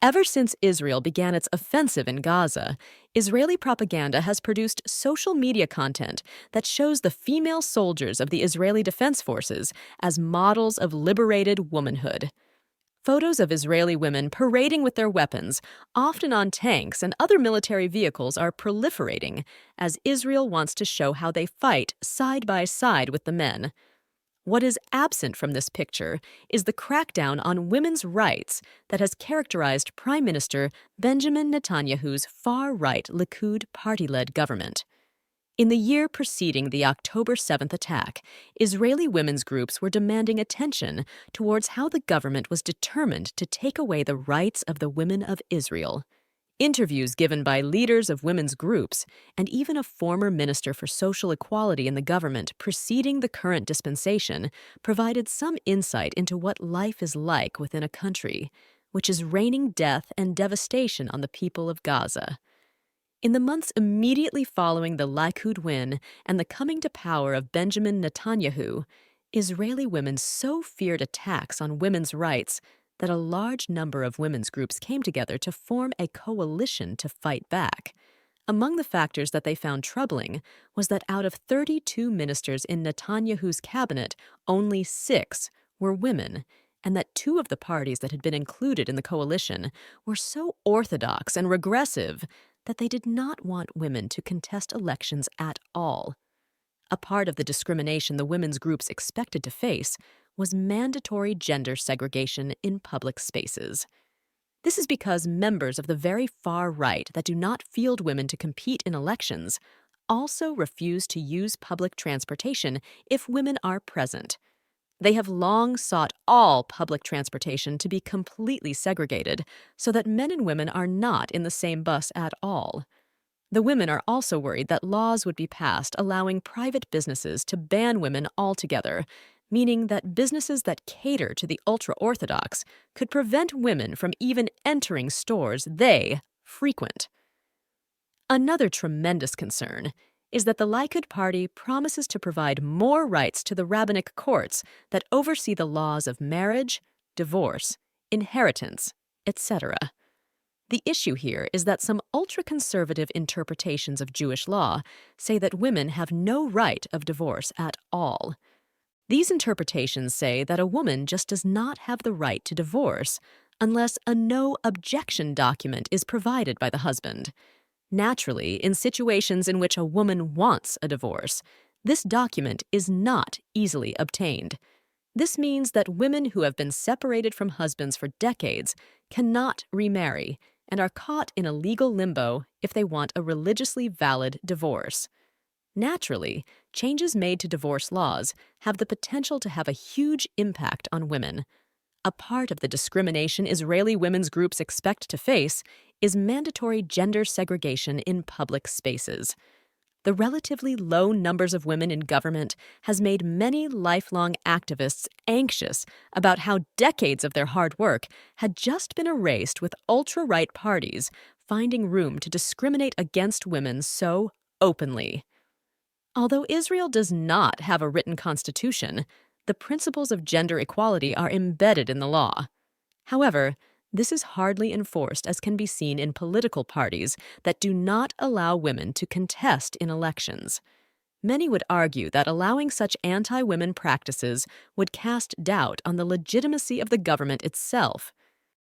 Ever since Israel began its offensive in Gaza, Israeli propaganda has produced social media content that shows the female soldiers of the Israeli Defense Forces as models of liberated womanhood. Photos of Israeli women parading with their weapons, often on tanks and other military vehicles, are proliferating as Israel wants to show how they fight side by side with the men. What is absent from this picture is the crackdown on women's rights that has characterized Prime Minister Benjamin Netanyahu's far-right Likud party-led government. In the year preceding the October 7th attack, Israeli women's groups were demanding attention towards how the government was determined to take away the rights of the women of Israel. Interviews given by leaders of women's groups and even a former minister for social equality in the government preceding the current dispensation provided some insight into what life is like within a country, which is raining death and devastation on the people of Gaza. In the months immediately following the Likud win and the coming to power of Benjamin Netanyahu, Israeli women so feared attacks on women's rights that a large number of women's groups came together to form a coalition to fight back. Among the factors that they found troubling was that out of 32 ministers in Netanyahu's cabinet, only 6 were women, and that 2 of the parties that had been included in the coalition were so orthodox and regressive that they did not want women to contest elections at all. A part of the discrimination the women's groups expected to face was mandatory gender segregation in public spaces. This is because members of the very far right that do not field women to compete in elections also refuse to use public transportation if women are present. They have long sought all public transportation to be completely segregated so that men and women are not in the same bus at all. The women are also worried that laws would be passed allowing private businesses to ban women altogether, meaning that businesses that cater to the ultra-Orthodox could prevent women from even entering stores they frequent. Another tremendous concern is that the Likud party promises to provide more rights to the rabbinic courts that oversee the laws of marriage, divorce, inheritance, etc. The issue here is that some ultra-conservative interpretations of Jewish law say that women have no right of divorce at all. These interpretations say that a woman just does not have the right to divorce unless a no-objection document is provided by the husband. Naturally, in situations in which a woman wants a divorce, this document is not easily obtained. This means that women who have been separated from husbands for decades cannot remarry and are caught in a legal limbo if they want a religiously valid divorce. Naturally, changes made to divorce laws have the potential to have a huge impact on women. A part of the discrimination Israeli women's groups expect to face is mandatory gender segregation in public spaces. The relatively low numbers of women in government has made many lifelong activists anxious about how decades of their hard work had just been erased with ultra-right parties finding room to discriminate against women so openly. Although Israel does not have a written constitution, the principles of gender equality are embedded in the law. However, this is hardly enforced, as can be seen in political parties that do not allow women to contest in elections. Many would argue that allowing such anti-women practices would cast doubt on the legitimacy of the government itself.